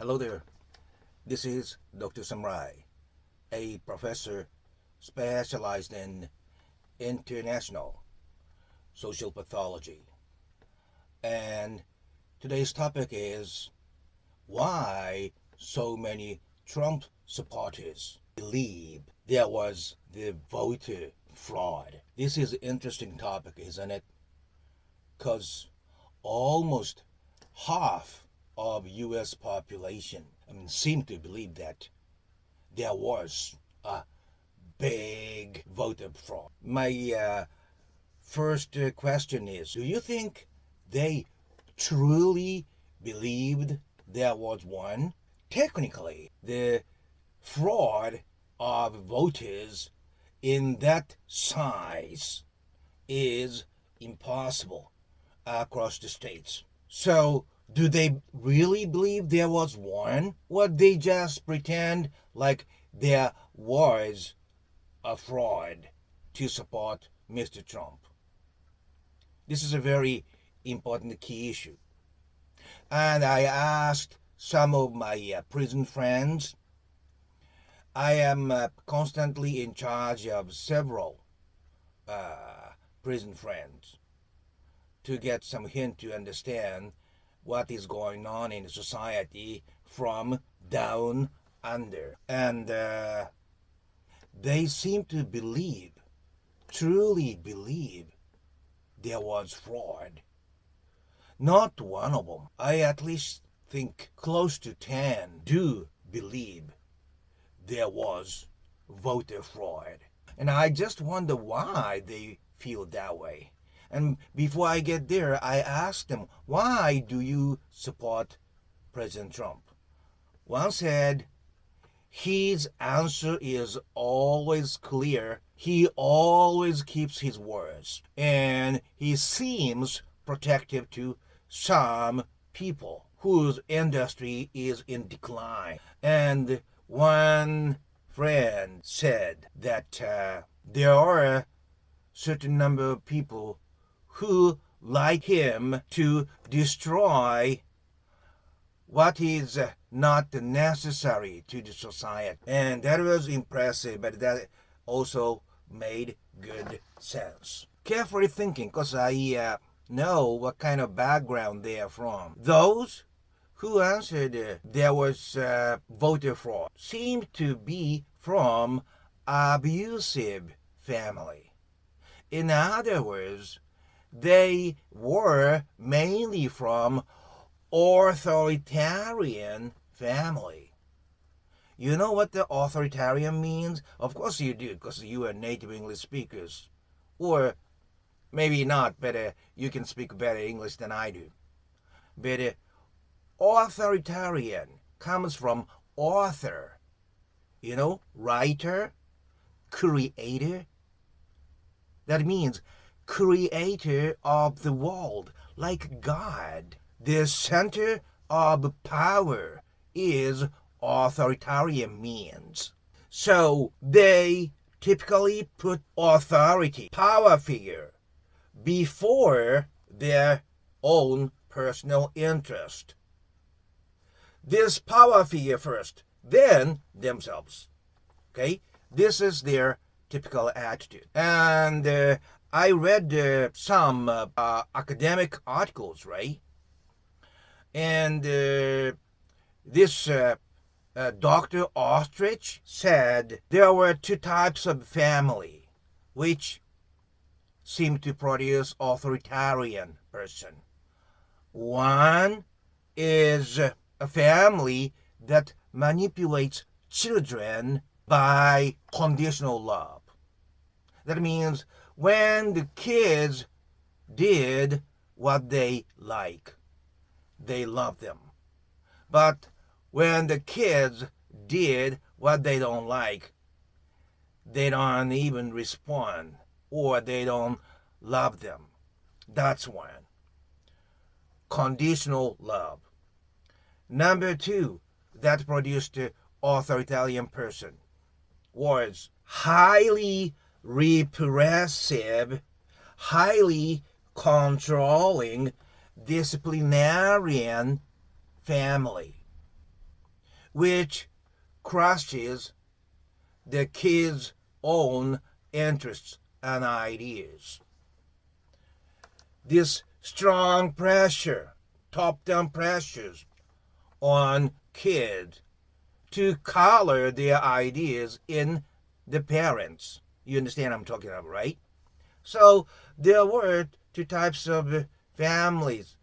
Hello there. This is Dr. Samurai, a professor specialized in international social pathology. And today's topic is why so many Trump supporters believe there was the voter fraud. This is an interesting topic, isn't it? Because almost half of U.S. population seem to believe that there was a big voter fraud. My first question is, do you think they truly believed there was one? Technically, the fraud of voters in that size is impossible across the states. So, do they really believe there was one? Or they just pretend like there was a fraud to support Mr. Trump? This is a very important key issue. And I asked some of my prison friends. I am constantly in charge of several prison friends to get some hint to understand what is going on in society from down under. And they seem to believe, truly believe, there was fraud. Not one of them. I at least think close to 10 do believe there was voter fraud. And I just wonder why they feel that way. And before I get there, I asked them, why do you support President Trump? One said, his answer is always clear. He always keeps his words. And he seems protective to some people whose industry is in decline. And one friend said that there are a certain number of people who like him to destroy what is not necessary to the society. And that was impressive, but that also made good sense. Carefully thinking, because I know what kind of background they are from. Those who answered there was voter fraud seemed to be from abusive family. In other words, they were mainly from authoritarian family. You know what the authoritarian means? Of course you do, because you are native English speakers. Or maybe not, but you can speak better English than I do. But authoritarian comes from author. You know, writer, creator. That means creator of the world, like God. The center of power is authoritarian means. So they typically put authority, power figure, before their own personal interest. This power figure first, then themselves. Okay? This is their typical attitude. And I read some academic articles, right? And this Dr. Ostrich said there were two types of family which seem to produce authoritarian person. One is a family that manipulates children by conditional love. That means when the kids did what they like, they love them. But when the kids did what they don't like, they don't even respond, or they don't love them. That's one. Conditional love. Number two, that produced the authoritarian person was highly repressive, highly controlling disciplinarian family. which crushes the kids' own interests and ideas. This strong pressure, top-down pressures on kids to color their ideas in the parents. You understand what I'm talking about, right? So there were two types of families,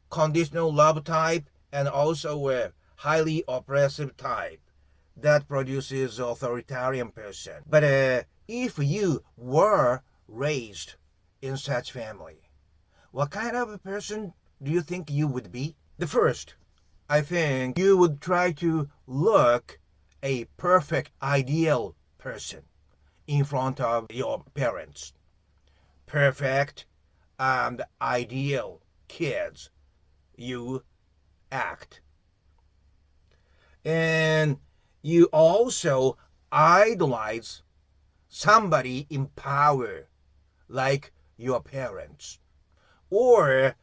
conditional love type and also a highly oppressive type that produces authoritarian person. But if you were raised in such family, what kind of a person do you think you would be? The first, I think you would try to look a perfect, ideal person in front of your parents. Perfect and ideal kids you act. And you also idolize somebody in power, like your parents. Or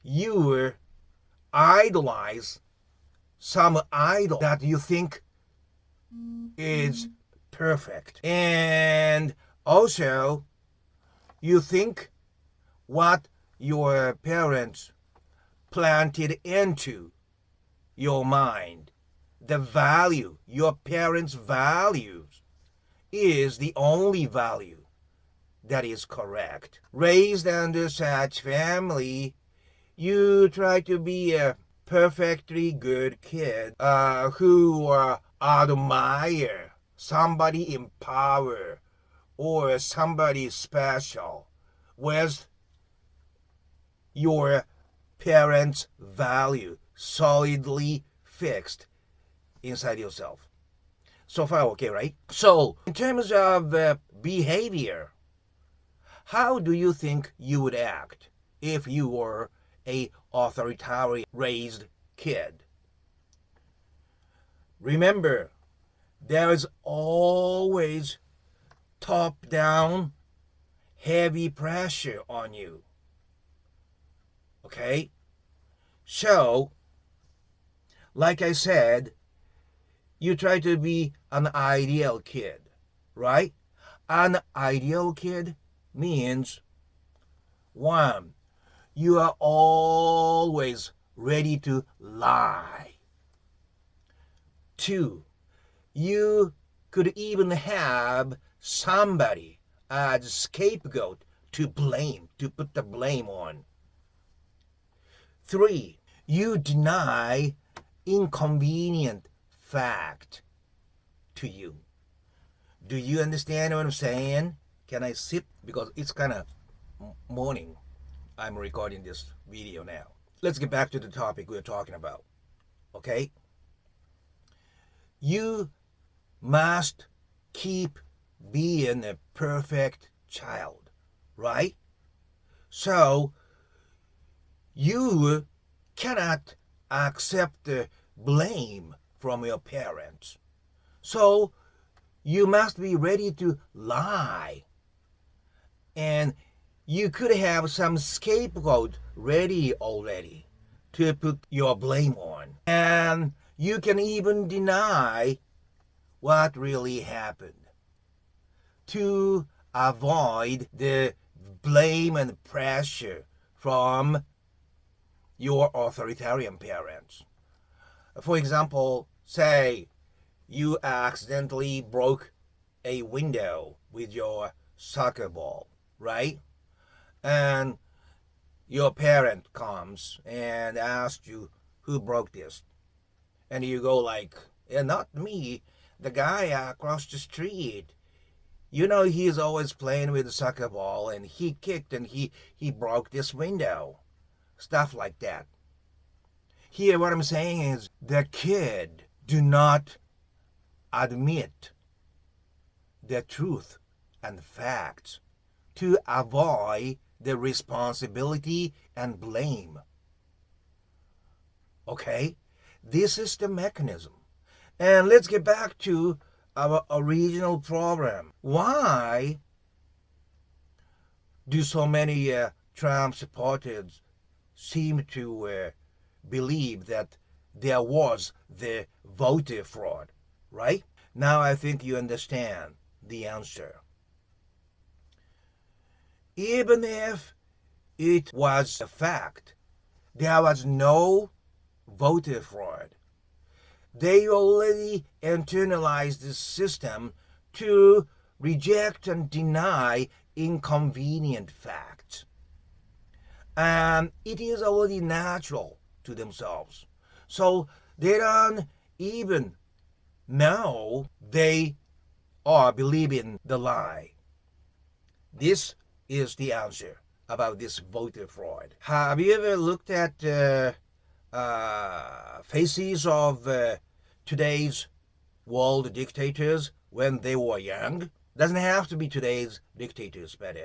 you idolize some idol that you think is perfect. And also, you think what your parents planted into your mind, the value, your parents' values, is the only value that is correct. Raised under such family, you try to be a perfectly good kid who admire somebody in power or somebody special with your parents' value solidly fixed inside yourself. So far, okay, right? So, in terms of behavior, how do you think you would act if you were a authoritarian raised kid? Remember, there is always top-down heavy pressure on you. Okay? So, like I said, you try to be an ideal kid, right? An ideal kid means, one, you are always ready to lie. Two, you could even have somebody as scapegoat to blame, to put the blame on. Three, you deny inconvenient fact to you. Do you understand what I'm saying? Can I sit? Because it's kind of morning. I'm recording this video now. Let's get back to the topic we're talking about. Okay? You must keep being a perfect child, right? So, you cannot accept the blame from your parents. So, you must be ready to lie. And you could have some scapegoat ready already to put your blame on. And you can even deny what really happened to avoid the blame and pressure from your authoritarian parents. For example, say you accidentally broke a window with your soccer ball, right? And your parent comes and asks you who broke this. And you go like, yeah, not me, the guy across the street. You know, he's always playing with the soccer ball and he kicked and he broke this window. Stuff like that. Here what I'm saying is the kid do not admit the truth and facts to avoid the responsibility and blame. Okay? This is the mechanism. And let's get back to our original problem. Why do so many Trump supporters seem to believe that there was the voter fraud, right? Now I think you understand the answer. Even if it was a fact, there was no voter fraud. They already internalized the system to reject and deny inconvenient facts. And it is already natural to themselves. So they don't even know they are believing the lie. This is the answer about this voter fraud. Have you ever looked at faces of today's world dictators when they were young? Doesn't have to be today's dictators, but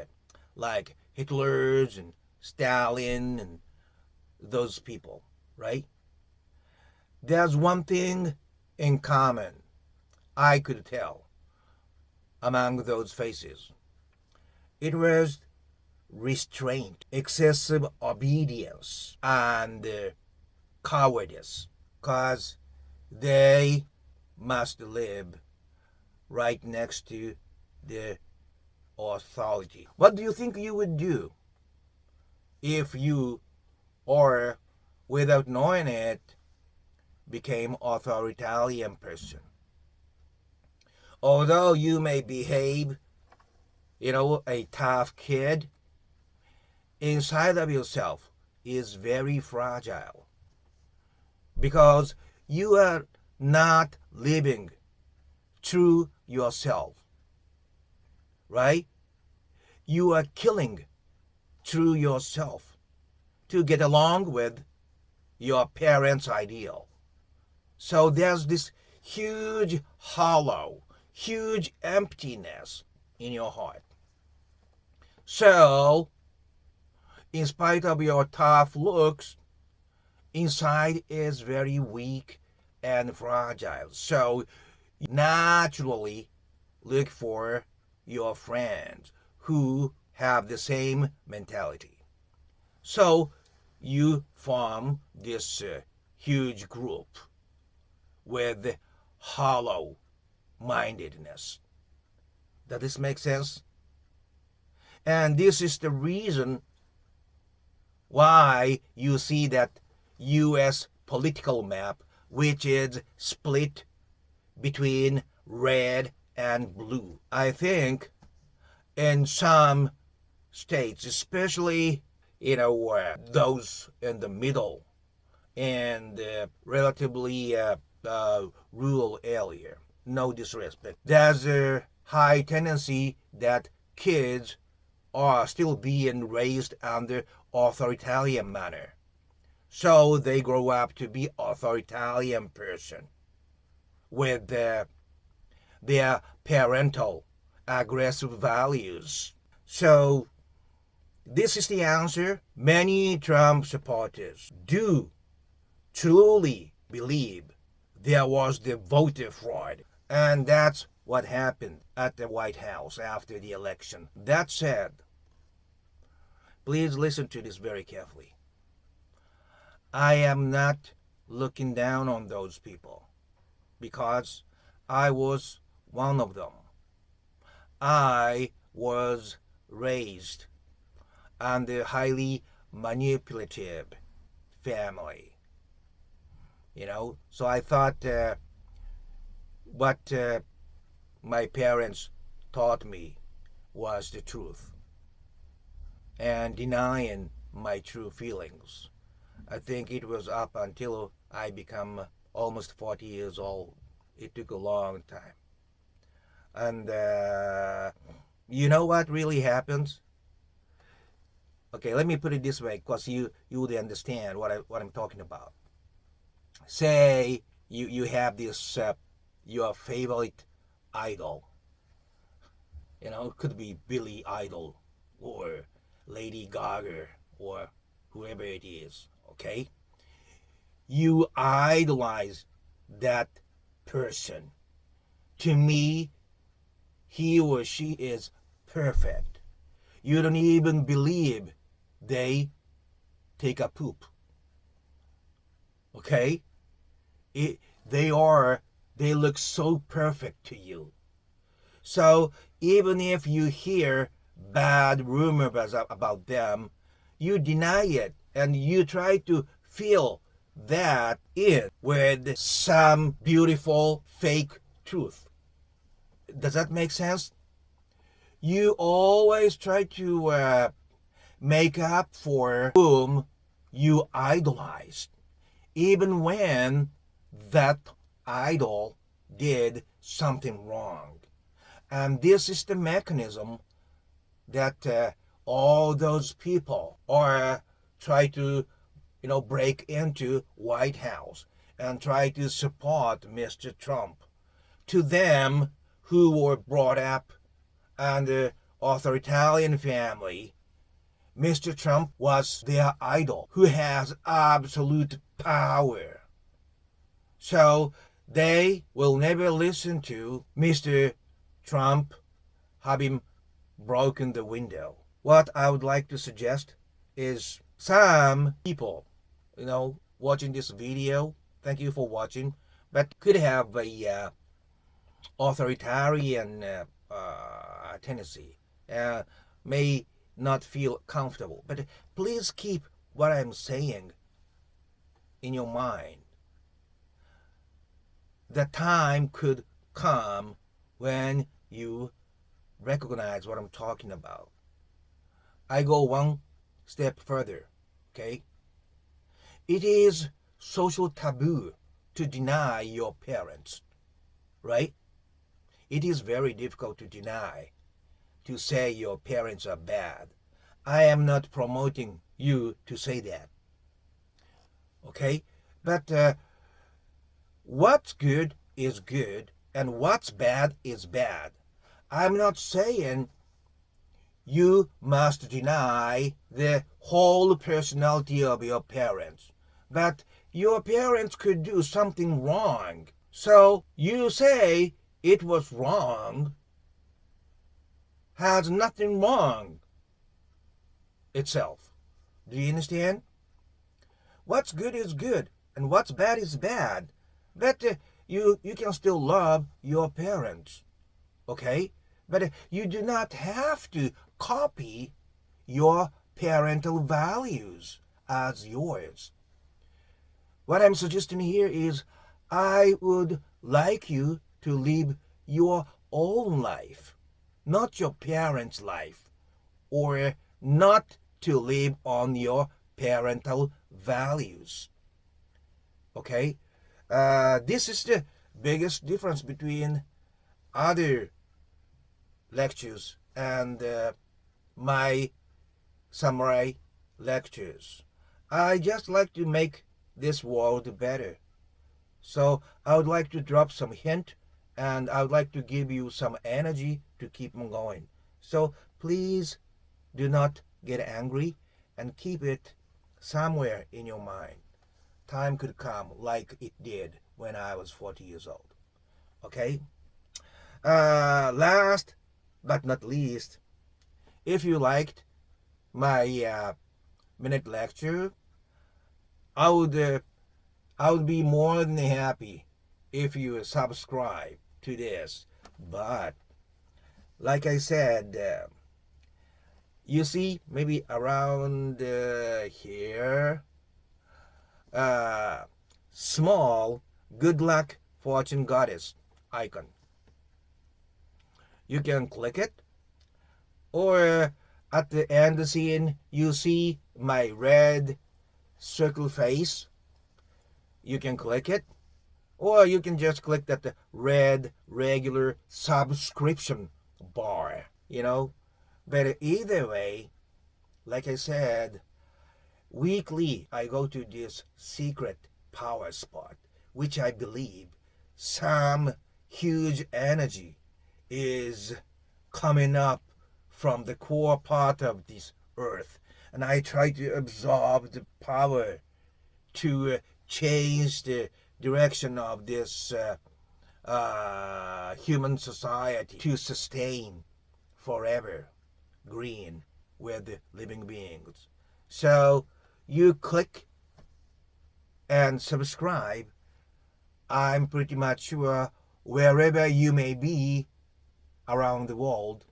like Hitler's and Stalin and those people, right? There's one thing in common I could tell among those faces. It was restraint, excessive obedience, and cowardice, because they must live right next to the authority. What do you think you would do if you, or without knowing it, became authoritarian person? Although you may behave, a tough kid, inside of yourself is very fragile because you are not living true yourself, right? You are killing true yourself to get along with your parents' ideal. So there's this huge hollow, huge emptiness in your heart. So, in spite of your tough looks, inside is very weak and fragile. So, you naturally look for your friends who have the same mentality. So, you form this huge group with hollow mindedness. Does this make sense? And this is the reason why you see that US political map, which is split between red and blue. I think in some states, especially those in the middle and relatively rural area, no disrespect, there's a high tendency that kids are still being raised under authoritarian manner. So they grow up to be authoritarian person with their parental aggressive values. So this is the answer. Many Trump supporters do truly believe there was the voter fraud. And that's what happened at the White House after the election. That said, please listen to this very carefully. I am not looking down on those people because I was one of them. I was raised under a highly manipulative family. So I thought what my parents taught me was the truth, and denying my true feelings. I think it was up until I become almost 40 years old. It took a long time. And you know what really happens? Okay, let me put it this way, because you would understand what I'm talking about. Say you have this your favorite idol. It could be Billy Idol or Lady Gaga or whoever it is. Okay, you idolize that person. To me, he or she is perfect. You don't even believe they take a poop. Okay? it, they are, they look so perfect to you. So even if you hear bad rumors about them, you deny it and you try to fill that in with some beautiful fake truth. Does that make sense? You always try to make up for whom you idolized, even when that idol did something wrong. And this is the mechanism that all those people are try to, break into White House and try to support Mr. Trump. To them, who were brought up under authoritarian family, Mr. Trump was their idol who has absolute power. So they will never listen to Mr. Trump having broken the window. What I would like to suggest is some people, watching this video, thank you for watching, but could have a authoritarian tendency, may not feel comfortable. But please keep what I'm saying in your mind. The time could come when you recognize what I'm talking about. I go one step further, okay? It is social taboo to deny your parents, right? It is very difficult to deny, to say your parents are bad. I am not promoting you to say that, okay? But what's good is good and what's bad is bad. I'm not saying you must deny the whole personality of your parents, but your parents could do something wrong. So you say it was wrong has nothing wrong itself. Do you understand? What's good is good and what's bad is bad. But you can still love your parents, okay? But you do not have to copy your parental values as yours. What I'm suggesting here is I would like you to live your own life, not your parents' life, or not to live on your parental values. Okay? This is the biggest difference between other lectures and my samurai lectures. I just like to make this world better. So I would like to drop some hint and I would like to give you some energy to keep on going. So please do not get angry and keep it somewhere in your mind. Time could come like it did when I was 40 years old. Okay? Last but not least, if you liked my minute lecture, I would be more than happy if you subscribe to this. But like I said, you see maybe around here, small good luck fortune goddess icon. You can click it, or at the end of the scene you see my red circle face. You can click it, or you can just click that red regular subscription bar, But either way, like I said, weekly I go to this secret power spot, which I believe some huge energy is coming up from the core part of this earth. And I try to absorb the power to change the direction of this human society to sustain forever green with living beings. So you click and subscribe I'm pretty much sure wherever you may be around the world,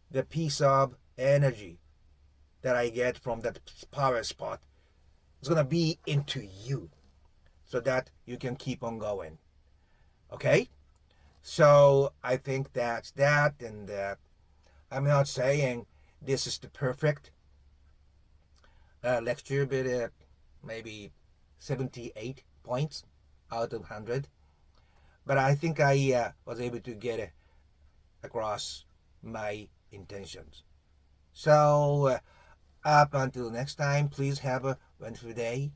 the piece of energy that I get from that power spot is going to be into you so that you can keep on going. Okay? So I think that's that. And I'm not saying this is the perfect lecture, but maybe 78 points out of 100. But I think I was able to get across my intentions. So up until next time, please have a wonderful day.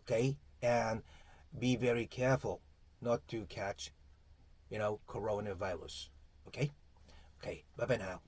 Okay? And be very careful not to catch, coronavirus. Okay? Okay, bye bye now.